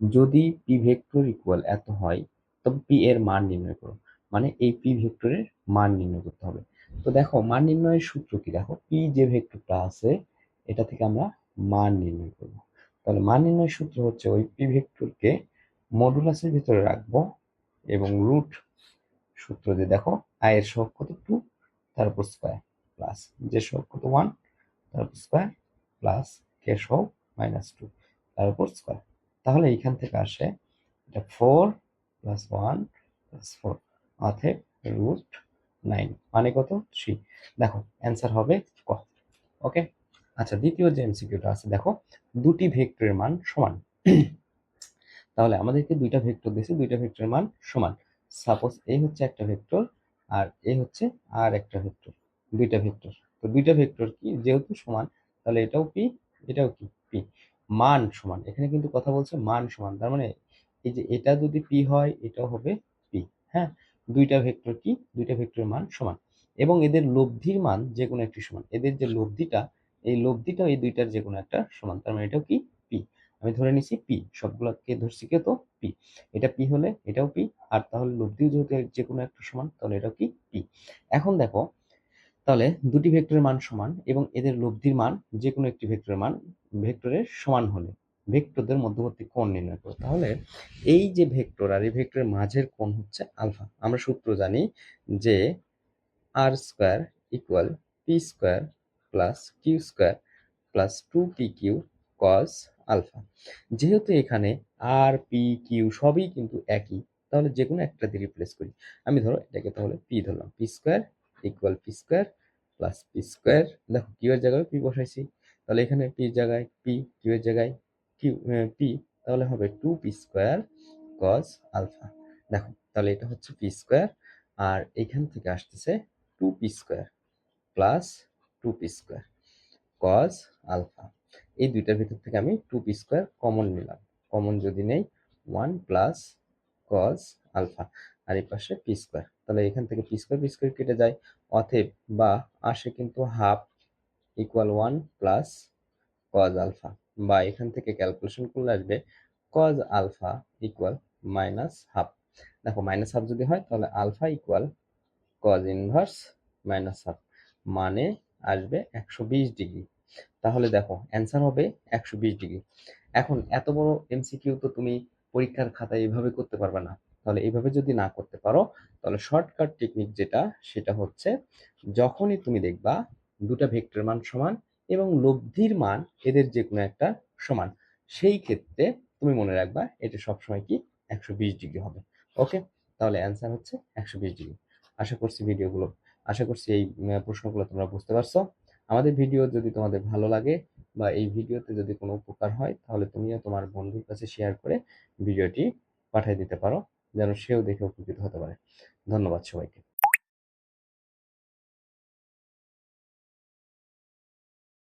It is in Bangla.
যদি পি ভেক্টর ইকুয়াল এত হয় তবে পি এর মান নির্ণয় করো, মানে এই পি ভেক্টরের মান নির্ণয় করতে হবে। তো দেখো মান নির্ণয়ের সূত্র কি, দেখো পি যে ভেক্টরটা আছে এটা থেকে আমরা মান নির্ণয় করব। তাহলে মান নির্ণয়ের সূত্র হচ্ছে ওই পি ভেক্টরকে মডুলাসের ভিতরে রাখবো এবং রুট সূত্র দিয়ে দেখো আই এর সহগ কত 2 তার উপর স্কয়ার প্লাস যে সহগ কত 1 তার উপর স্কয়ার প্লাস কে সহগ -2 তার উপর স্কয়ার। তাহলে এইখান থেকে আসে এটা 4 প্লাস 1 প্লাস 4 অতএব রুট 9 মানে কত 3। দেখো অ্যান্সার হবে ক। ওকে, আচ্ছা দ্বিতীয় যে এমসিকিউটা আছে দেখো দুটি ভেক্টরের মান সমান। তাহলে আমাদেরকে দুইটা ভেক্টর দিয়েছে, দুইটা ভেক্টরের মান সমান। সাপোজ এই হচ্ছে একটা ভেক্টর আর এই হচ্ছে আর একটা ভেক্টর, দুইটা ভেক্টর। তো দুইটা ভেক্টর কি যেহেতু সমান তাহলে এটাও পি এটাও কি পি, মান সমান। এখানে কিন্তু কথা বলছে মান সমান, তার মানে এই যে এটা যদি পি হয় এটাও হবে পি। হ্যাঁ, দুইটা ভেক্টর কি দুইটা ভেক্টরের মান সমান এবং এদের লব্ধির মান যে কোনো একটি সমান। এদের যে লব্ধিটা এই লব্ধিটাও এই দুইটার যে কোনো একটা সমান, তার মানে এটাও কি পি। আমি ধরে নিছি পি, সবগুলোকে ধরছি কে তো পি। এটা পি হলে এটাও পি, আর তাহলে লব্ধিও যেহেতু যে কোনো একটা সমান তাহলে এটাও কি পি। এখন দেখো তাহলে দুটি ভেক্টরের মান সমান এবং এদের লব্ধির মান যে কোনো একটি ভেক্টরের মান ভেক্টরের সমান হলে ভেক্টরদের মধ্যবর্তী কোণ নির্ণয় করো। তাহলে এই যে ভেক্টর আর এই ভেক্টরের মাঝের কোণ হচ্ছে আলফা। আমরা সূত্র জানি যে R square equal P square plus Q square plus 2pq cos alpha. যেহেতু এখানে আর পি কিউ সবই কিন্তু একই, তাহলে যে কোনো একটা দিয়ে রিপ্লেস করি। আমি ধরো এটাকে তাহলে পি ধরলাম, P square equal P square plus P square. দেখো কিউ এর জায়গায় পি বসাইছি, তাহলে এখানে পি এর জায়গায় পি, কিউ এর জায়গায় কিউ পি, তাহলে হবে 2p স্কোয়ার cos আলফা। দেখো তাহলে এটা হচ্ছে পি স্কোয়ার আর এখান থেকে আসতেছে 2p square plus 2p square cos আলফা। এই দুইটার ভিতর থেকে আমি 2p স্কোয়ার কমন নিলাম, কমন যদি নেই 1 প্লাস cos আলফা আর এই পাশে পি স্কোয়ার, তাহলে এখান থেকে পি স্কোয়ার কেটে যায়, অতএব বা আসে কিন্তু হাফ ইকুয়াল 1 প্লাস cos আলফা, বা এখান থেকে ক্যালকুলেশন করলে আসবে cos আলফা ইকুয়াল মাইনাস হাফ। দেখো মাইনাস হাফ যদি হয় তাহলে আলফা equal cos inverse minus half, মানে আসবে 120 ডিগ্রি। তাহলে দেখো অ্যান্সার হবে 120 ডিগ্রি। এখন এত বড় এমসিকিউ তো তুমি পরীক্ষার খাতায় এইভাবে করতে পারবে না। তাহলে এইভাবে যদি না করতে পারো তাহলে শর্টকাট টেকনিক যেটা সেটা হচ্ছে যখনই তুমি দেখবা দুটা ভেক্টর মান সমান এবং লব্ধির মান এদের যে কোনো একটা সমান, সেই ক্ষেত্রে তুমি মনে রাখবা এটা সবসময় কি 120 ডিগ্রি হবে। ওকে, তাহলে অ্যান্সার হচ্ছে 120 ডিগ্রি। আশা করছি এই প্রশ্নগুলো তোমরা বুঝতে পারছো। আমাদের ভিডিও যদি তোমাদের ভালো লাগে বা এই ভিডিওতে যদি কোনো উপকার হয় তাহলে তুমিও তোমার বন্ধুর কাছে শেয়ার করে ভিডিওটি পাঠিয়ে দিতে পারো, যেন সেও দেখে উপকৃত হতে পারে। ধন্যবাদ সবাইকে।